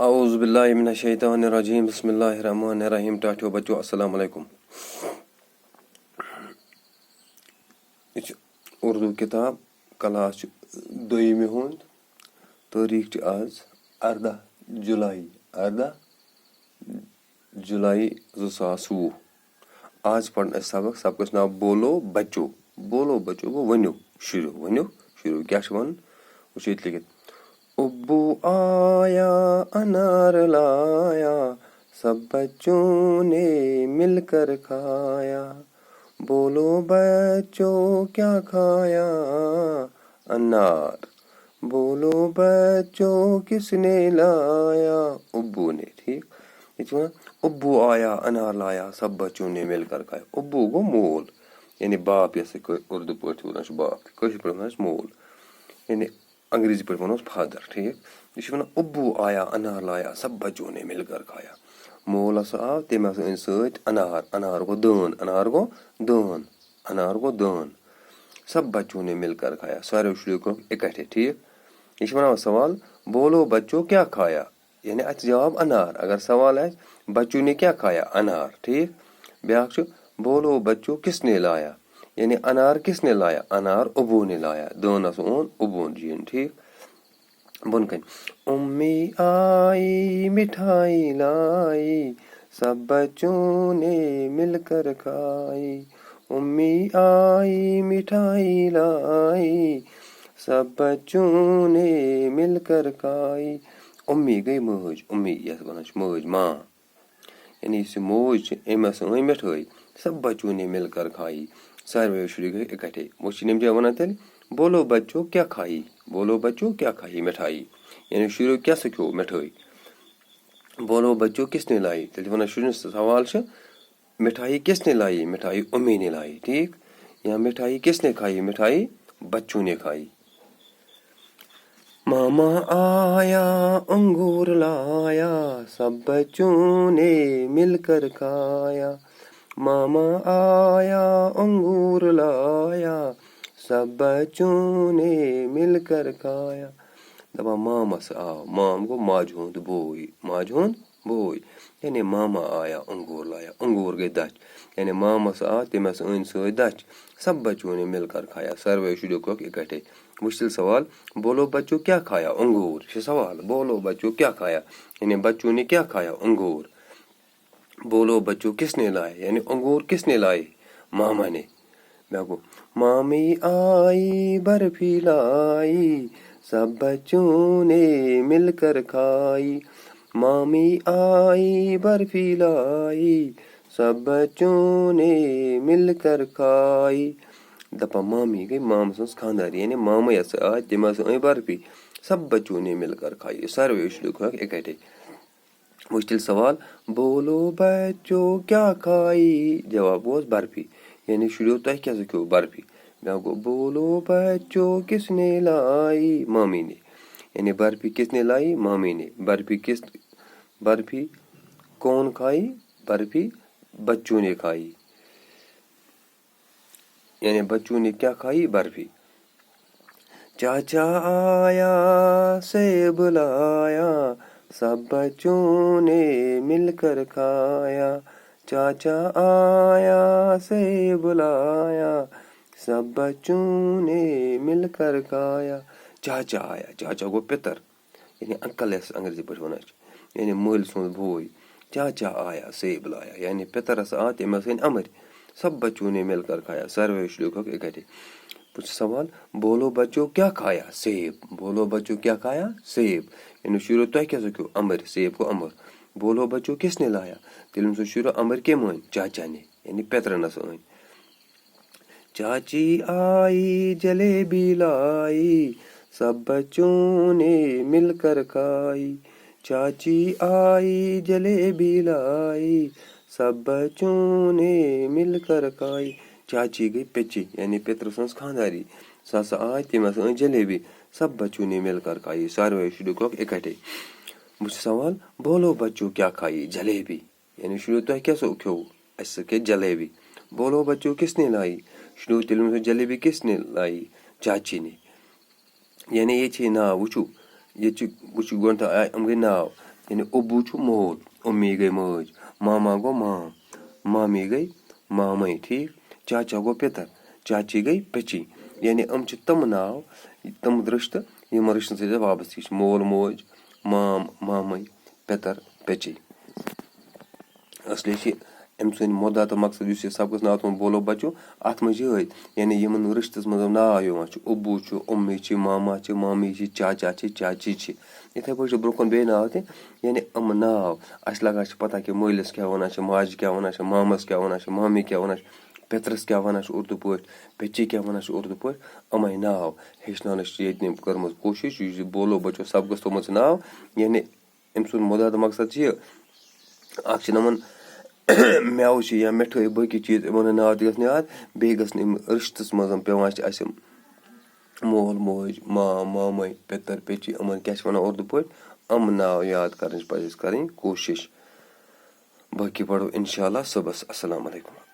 औज़ु बिल्लाहि मिनश शैतानिर रजीम बिस्मिल्लाहिर रहमानिर रहीम। टाटियो बच्चों अस्सलाम वालेकुम। यह उर्दू किताब क्लास दोयिमि हुंद तारीख आज 18 जुलाई 2020। आज पढ़ना सबक नाम बोलो बच्चों को वनो शुरू क्या वन वो लिखित। अब्बू आया अनार लाया सब बच्चों ने मिलकर खाया। बोलो बच्चों क्या खाया अनार। बोलो बच्चों किसने लाया अब्बू ने। ठीक अब्बू आया अनार लाया सब बच्चों ने मिलकर खाया। अब्बू गो मोल यानी बाप यस उर्दू पे बाप कश पे मोल यानी अंग्रेजी पे वन फादर। ठीक यह अब्बू आया अनार लाया सब बच्चों ने मिलकर खाया। मोल आव तम अन सत अनार गो दान सब बच्चों ने मिलकर खाया सारे शुरू को इकट्ठे। ठीक यह वन सवाल बोलो बच्चों क्या खाया यानी अत जवाब अनार। अगर सवाल है बच्चों ने क्या खाया अनार। ठीक ब्याक बोलो बच्चों किसने लाया यानी अनार किसने लाया अनार अब्बू ने लाया दानस ओन अब्बू जीन। ठीक बन कन उम्मी आई मिठाई लाई सब बच्चों ने मिलकर खाई। उम्मी आई मिठाई लाई सब बच्चों ने मिलकर खाई। उम्मी गई मज उम्मी यस वन मज माँ यानी मोज अमस अन मिठाई सब बच्चों ने मिलकर खाई सारे शुरू गए इकट्ठे। वो वन तेल बोलो बच्चों क्या खाई मिठाई यानी शुरू क्या सो मिठाई। बोलो बच्चों किसने लाई तेल वन शुरू सवाल मिठाई किसने लाई मिठाई उम्मी ने लाई। ठीक या मिठाई किसने खाई मिठाई बच्चों ने खाई। मामा आया अंगूर लाया सब बच्चों ने मिलकर खाया। मामा आया अंगूर लाया सब बच्चों ने मिलकर खाया। दपा मामस आव माम गो माज हुंद बोई यानी मामा आया अंगूर लाया अंगूर गई दच यानी मामस आव तमस अन सत दच सब बच्चों ने मिलकर खाया सर्वे शुरू को इकट्ठे। मुश्किल सवाल बोलो बच्चों क्या खाया अंगूर सवाल बोलो बच्चों क्या खाया यानी बच्चों ने क्या खाया अंगूर। बोलो बच्चों किसने लाए यानी अंगूर किसने लाए मामा ने। मामी आई बर्फी लाई सब बच्चों ने मिलकर खाई। मामी आई बर्फी लाई सब बच्चों ने मिलकर खाई। दपा मामी गई माम सस खानदारी यानी मामा यस आज तमस अन बर्फी सब बच्चों ने मिलकर खाई सारे इकट्ठे। मुश्किल सवाल बोलो बच्चों क्या खाई जवाब वो बर्फी यानी शुरू तह क्या सो बर्फी। बोलो बच्चों किसने लाई मामी ने यानी बर्फी किसने लाई मामी ने। बर्फी कौन खाई बर्फी बच्चों ने खाई यानी बच्चों ने क्या खाई बर्फी। चाचा आया सेब लाया सब बच्चों ने मिलकर खाया। चाचा आया सेब लाया सब बच्चों ने मिलकर खाया। चाचा आया चाचा गो पितर यानी अंकल यस अंग्रेजी पे वन यानी मल सुंद बोई। चाचा आया सेब लाया यानी पितरस आ तमस अन अमर सब बच्चों ने मिलकर खाया सर्वे शुरू इकट्ठे। सवाल बोलो बच्चों क्या खाया सेब। बोलो बच्चों क्या खाया सेब यानी शुरू तह क्या सो अमर सेब को अमर। बोलो बच्चों किसने लाया तिलम सो शुरू अमर के मन चाचा ने यानी पेत्रनस अन। चाची आई जलेबी लाई सब बच्चों ने मिलकर खाई। चाची आई जलेबी लाई सब बच्चों ने मिलकर खाई। चाची गई पिची यानी पितर सस खानदारी सस आज तमस अन जलेबी सब बच्चों ने मिलकर खाई सारे शुरू को इकट्ठे। मुझसे सवाल बोलो बच्चों क्या खाई जलेबी यानी शुरू तह क्या सो ख्यो के जलेबी। बोलो बच्चों किसने लाई शुरू तिलम से जलेबी किसने लाई चाची ने यानी ये नाव वुचू ये वुचू गई नाव یعنی ابوٗ چھُ مول، اُمی گٔے مٲج، ماما گوٚو مام، مامی گٔے مامٕے، ٹھیٖک، چاچا گوٚو پِتٕر، چاچی گٔے پیٚچی. یعنی یِم چھِ تِم ناو تِم رِشتہٕ یِمن رِشتَن سۭتۍ أسۍ وابسطہٕ چھِ، مول موج، مام مامٕے، پِتٕر پیٚچی. اصلی چھِ أمۍ سُنٛد مُدعا تہٕ مقصد یُس یہِ سبقَس ناو تھوٚومُت بولو بَچو، اَتھ منٛز چھِ یِہوٚے یعنی یِمن رِشتَس منٛز ناو یِوان چھُ ابوٗ چھُ، اُمی چھِ، ماما چھِ، مامی چھِ، چاچا چھِ، چاچی چھِ. یِتھَے پٲٹھۍ چھِ برٛونٛہہ کُن بیٚیہِ ناو تہِ یعنی یِم ناو اَسہِ لگان چھِ پَتہ کہِ مٲلِس کیٛاہ وَنان چھِ، ماجہِ کیٛاہ وَنان چھِ، مامَس کیٛاہ وَنان چھِ، مامی کیٛاہ وَنان چھِ، پِترَس کیٛاہ وَنان چھِ اُردو پٲٹھۍ، پیٚچی کیٛاہ وَنان چھِ اُردو پٲٹھۍ. یِمَے ناو ہیٚچھناونٕچ چھِ ییٚتہِ کٔرمٕژ کوٗشِش. یُس یہِ بولو بَچو سبقَس تھوٚمُت چھِ ناو یعنی أمۍ سُنٛد مُدعا تہٕ مقصد چھِ یہِ اَکھ چھِنہٕ یِمَن مٮ۪وٕ چھِ یا مِٹھٲے باقٕے چیٖز یِمَن ہٕنٛدۍ ناو تہِ گژھن یاد، بیٚیہِ گژھن یِم رِشتَس منٛز پٮ۪وان چھِ اَسہِ مول موج، مام مامٕے، پِتٕر پیٚچی، یِمَن کیٛاہ چھِ وَنان اُردو پٲٹھۍ، یِم ناو یاد کَرنٕچ پَزِ اَسہِ کَرٕنۍ کوٗشِش. باقٕے پَرو اِنشاء اللہ صُبحَس. اَسَلامُ علیکُم.